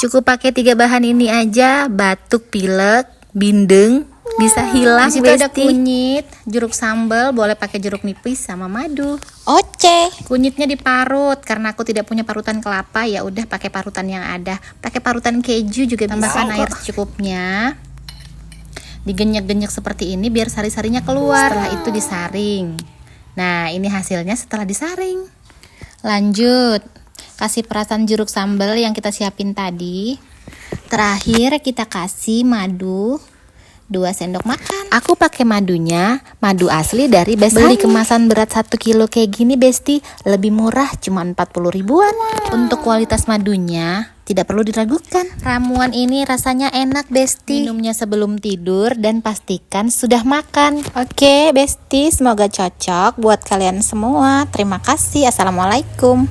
Cukup pakai 3 bahan ini aja, batuk, pilek, bindeng bisa hilang. Di situ ada Besti. kunyit, jeruk sambal, boleh pakai jeruk nipis sama madu. Oce. Kunyitnya diparut, karena aku tidak punya parutan kelapa, ya udah pakai parutan yang ada. Pakai parutan keju juga bisa. Tambahkan air secukupnya. Digenyak-genyak seperti ini biar sari-sarinya keluar. Setelah itu disaring. Nah, ini hasilnya setelah disaring. Lanjut, kasih perasan jeruk sambal yang kita siapin tadi. Terakhir kita kasih madu 2 sendok makan. Aku pakai madunya, madu asli dari Best Honey. Beli kemasan berat 1 kilo kayak gini Besti, lebih murah, cuma 40 ribuan. Untuk kualitas madunya tidak perlu diragukan. Ramuan ini rasanya enak Besti. Minumnya sebelum tidur dan pastikan sudah makan. Oke Besti, semoga cocok buat kalian semua. Terima kasih. Assalamualaikum.